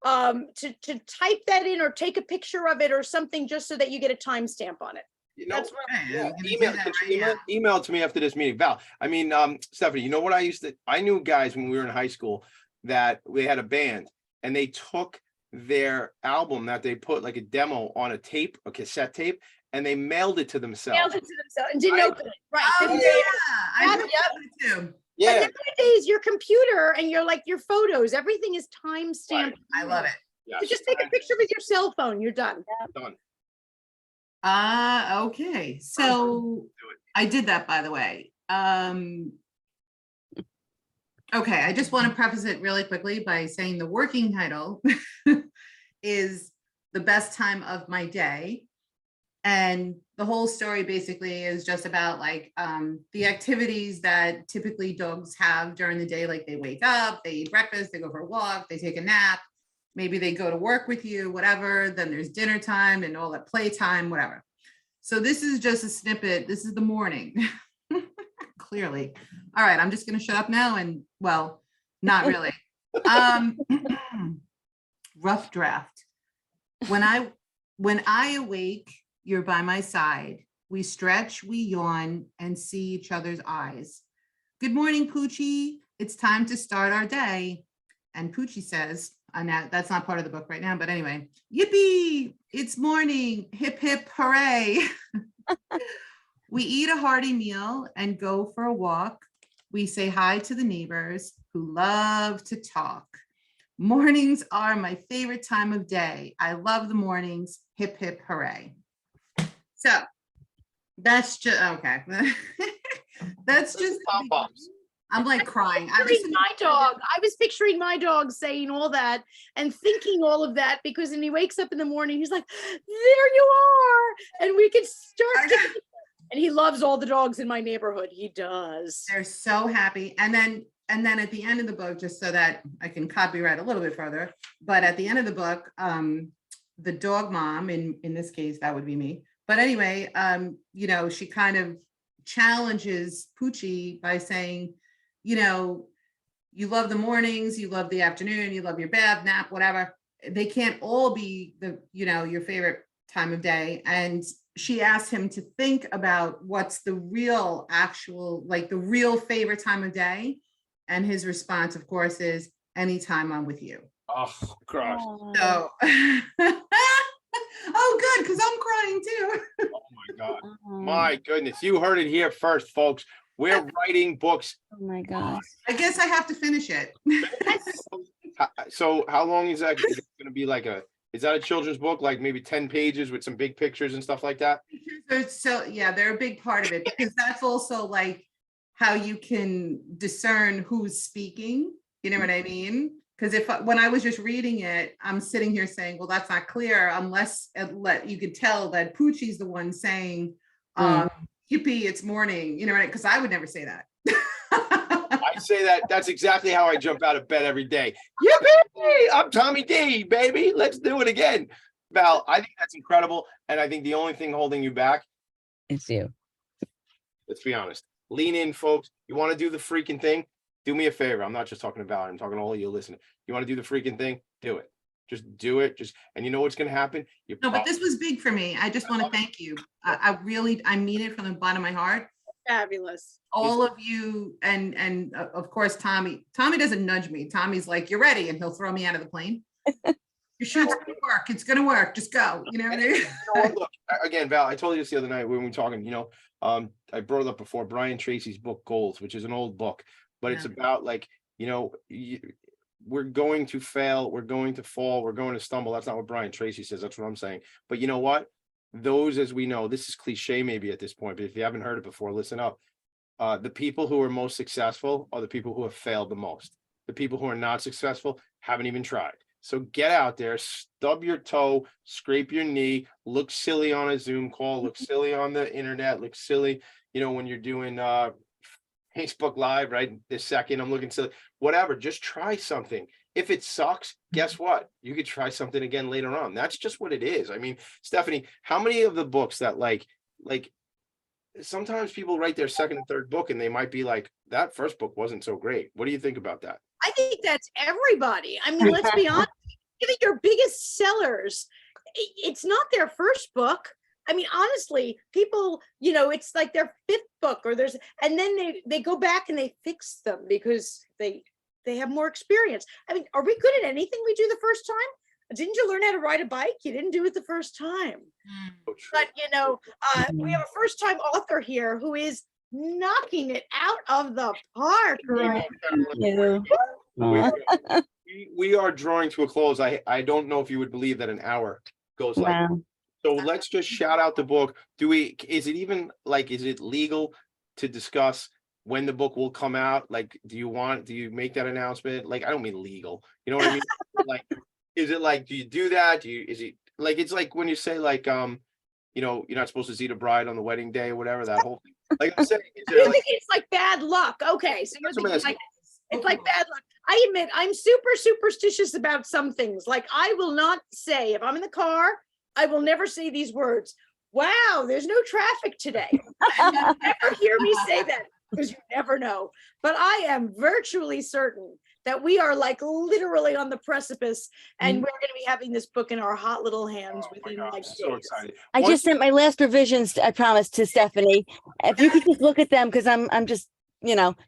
to type that in or take a picture of it or something just so that you get a timestamp on it. you know, That's what Okay, yeah, I'm gonna do email, that could right you now. email it to me after this meeting. Val, I mean, Stephanie, you know what I knew guys when we were in high school that we had a band and they took their album that they put like a demo on a tape, a cassette tape, and they mailed it to themselves. mailed it to themselves and didn't Right. open it. Right. Oh, Didn't- yeah, I Yep, did yep. that too. Yeah, But nowadays, your computer and your photos, everything is time stamped. I love it. yeah. So just take a picture with your cell phone. You're done. Done. Okay, so I did that, by the way. Okay, I just want to preface it really quickly by saying the working title is The Best Time of My Day. And the whole story basically is just about like the activities that typically dogs have during the day, like they wake up, they eat breakfast, they go for a walk, they take a nap, maybe they go to work with you, whatever, then there's dinner time and all that playtime, whatever. So this is just a snippet. This is the morning. Clearly. All right, I'm just gonna shut up now and, well, not really. Rough draft. When I awake, you're by my side. We stretch, we yawn, and see each other's eyes. Good morning, Poochie. It's time to start our day. And Poochie says, that's not part of the book right now, but anyway, yippee, it's morning, hip, hip, hooray. We eat a hearty meal and go for a walk. We say hi to the neighbors who love to talk. Mornings are my favorite time of day. I love the mornings, hip, hip, hooray. So that's just, okay. That's just, Pop-ups. I'm like crying. I was picturing my dog saying all that and thinking all of that because when he wakes up in the morning, he's like, there you are. And we can start kicking. And he loves all the dogs in my neighborhood. He does. They're so happy. And then at the end of the book, just so that I can copyright a little bit further, but at the end of the book, the dog mom, in this case, that would be me. But anyway, you know, she kind of challenges Poochie by saying, you know, you love the mornings, you love the afternoon, you love your bath, nap, whatever. They can't all be your favorite time of day. And she asked him to think about what's the real favorite time of day. And his response, of course, is anytime I'm with you. Oh, gosh. So, oh, good, because I'm crying too. Oh my God. My goodness. You heard it here first, folks. We're writing books. Oh my gosh. I guess I have to finish it. So how long is that going to be? Is that a children's book, like maybe 10 pages with some big pictures and stuff like that? So yeah, they're a big part of it because that's also like how you can discern who's speaking. You know what I mean? Because when I was just reading it, I'm sitting here saying, well, that's not clear unless you could tell that Poochie's the one saying, yippee, it's morning, you know, right? Because I would never say that. I say that. That's exactly how I jump out of bed every day. Yippee! I'm Tommy D, baby. Let's do it again. Val, I think that's incredible. And I think the only thing holding you back, It's you. let's be honest, lean in, folks. You want to do the freaking thing? Do me a favor. I'm not just talking to Val. I'm talking to all of you listening. You want to do the freaking thing? Do it. Just do it. And you know what's going to happen? No, but this was big for me. I just want to thank you. I mean it from the bottom of my heart. Fabulous. All of you, and of course, Tommy doesn't nudge me. Tommy's like, you're ready. And he'll throw me out of the plane. Your shoot's going to work. It's going to work. Just go. You know what I mean? You know what? Look, again, Val, I told you this the other night when we were talking, I brought it up before, Brian Tracy's book, Goals, which is an old book, but it's about we're going to fail, we're going to fall, we're going to stumble. That's not what Brian Tracy says. That's what I'm saying. But you know what? Those, as we know, this is cliche maybe at this point, but if you haven't heard it before, listen up. The people who are most successful are the people who have failed the most. The people who are not successful haven't even tried. So get out there, stub your toe, scrape your knee, look silly on a Zoom call, look silly on the internet, look silly, when you're doing Facebook Live, right? This second, I'm looking to whatever, just try something. If it sucks, guess what? You could try something again later on. That's just what it is. I mean, Stephanie, how many of the books that like sometimes people write their second and third book and they might be like, that first book wasn't so great. What do you think about that? I think that's everybody. I mean, let's be honest. Even your biggest sellers, it's not their first book. I mean, honestly, people, it's like their fifth book and then they go back and they fix them because they have more experience. I mean, are we good at anything we do the first time? Didn't you learn how to ride a bike? You didn't do it the first time. But, we have a first time author here who is knocking it out of the park. Right? We are drawing to a close. I don't know if you would believe that an hour goes like Wow. so. Let's just shout out the book. Is it legal to discuss when the book will come out? Like, do you make that announcement? Like, I don't mean legal, you know what I mean? Like, is it like, do you do that? Is it like, it's like when you say like, you're not supposed to see the bride on the wedding day or whatever, that whole thing. Like I'm saying, it's like bad luck. Okay, so you're thinking like it's like bad luck. I admit I'm super superstitious about some things. Like I will not say, if I'm in the car, I will never say these words. Wow, there's no traffic today. You never hear me say that because you never know. But I am virtually certain that we are like literally on the precipice and we're going to be having this book in our hot little hands within like days. So excited. I just sent my last revisions, I promised, to Stephanie. If you could just look at them, because I'm just,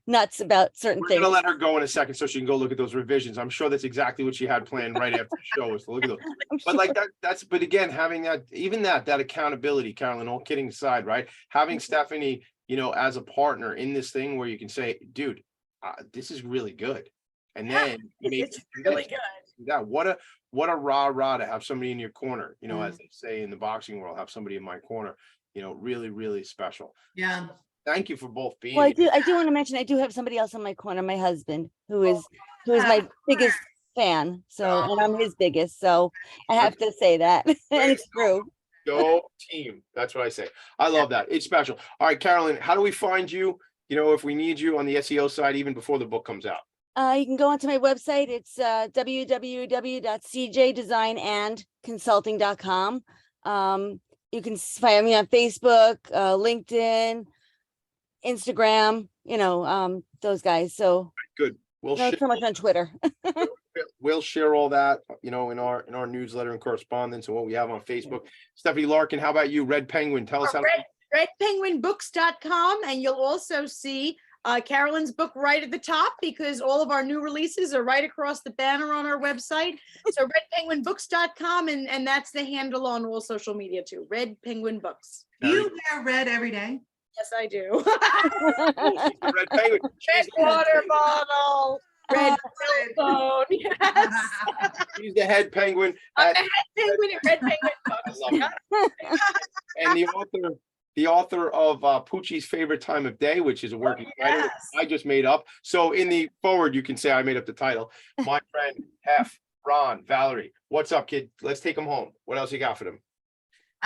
nuts about certain We're things. gonna let her go in a second so she can go look at those revisions. I'm sure that's exactly what she had planned right after the show was to look at those. But like but again, having that accountability, Carolyn, all kidding aside, right? Having Stephanie, as a partner in this thing where you can say, dude, this is really good. And then it's really good. Yeah, what a rah to have somebody in your corner, as they say in the boxing world, have somebody in my corner, really, really special. Yeah. Thank you for both being Well, here. I do want to mention, I do have somebody else in my corner, my husband, who is my biggest fan. So, and I'm his biggest. So I have to say that. And it's true. Go team. That's what I say. I love that. It's special. All right, Carolyn, how do we find you? If we need you on the SEO side, even before the book comes out. You can go onto my website. It's www.cjdesignandconsulting.com. You can find me on Facebook, LinkedIn, Instagram, those guys. So good. We'll not so much on Twitter. We'll share all that, in our newsletter and correspondence and what we have on Facebook. Stephanie Larkin, how about you? Red Penguin, tell us how redpenguinbooks.com, and you'll also see Carolyn's book right at the top, because all of our new releases are right across the banner on our website. So redpenguinbooks.com, and that's the handle on all social media too. Red Penguin Books. Do you wear red every day? Yes, I do. Red Penguin. Red water bottle. Red phone. Yes. She's the head penguin. I'm the head penguin at Red Penguin Books. And the author of Poochie's Favorite Time of Day, which is a working title I just made up. So in the forward, you can say I made up the title. My friend Hef, Ron, Valerie, what's up, kid? Let's take them home. What else you got for them?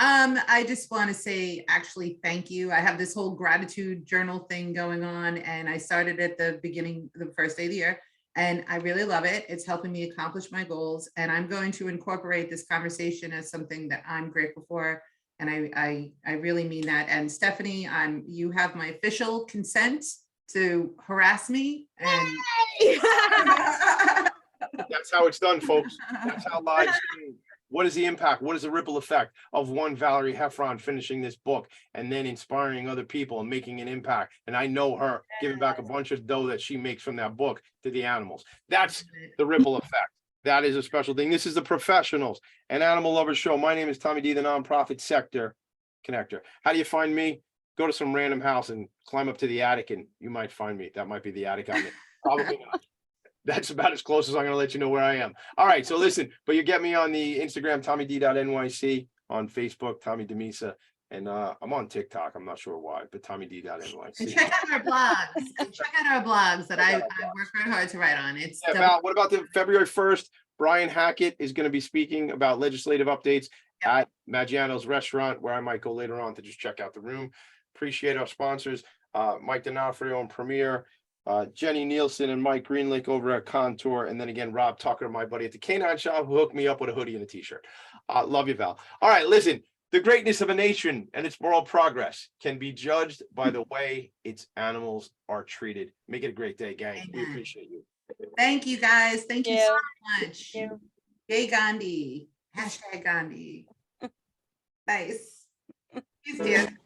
I just want to say, actually, thank you. I have this whole gratitude journal thing going on, and I started at the beginning, the first day of the year, and I really love it. It's helping me accomplish my goals, and I'm going to incorporate this conversation as something that I'm grateful for. And I really mean that. And Stephanie, you have my official consent to harass me. And that's how it's done, folks. That's how lives do. What is the impact? What is the ripple effect of one Valerie Heffron finishing this book and then inspiring other people and making an impact? And I know her giving back a bunch of dough that she makes from that book to the animals. That's the ripple effect. That is a special thing. This is the Professionals and Animal Lovers Show. My name is Tommy D, the nonprofit sector connector. How do you find me? Go to some random house and climb up to the attic and you might find me. That might be the attic I'm in. Probably not. That's about as close as I'm going to let you know where I am. All right. So listen, but you get me on the Instagram, TommyD.NYC, on Facebook, Tommy DeMisa, and I'm on TikTok. I'm not sure why, but TommyD.NYC. And check out our blogs. Check out our blogs that I work very hard to write on. It's what about the February 1st? Brian Hackett is going to be speaking about legislative updates at Maggiano's restaurant, where I might go later on to just check out the room. Appreciate our sponsors, Mike D'Onofrio and Premier, Jenny Nielsen and Mike Greenlake over at Contour, and then again, Rob Tucker, my buddy at the Canine Shop, who hooked me up with a hoodie and a t-shirt. Love you, Val. All right, listen, the greatness of a nation and its moral progress can be judged by the way its animals are treated. Make it a great day, gang. We Amen. appreciate you. Thank you, guys. Thank you so much. Thank you. Yay, Gandhi. Hashtag Gandhi. Nice. He's dear.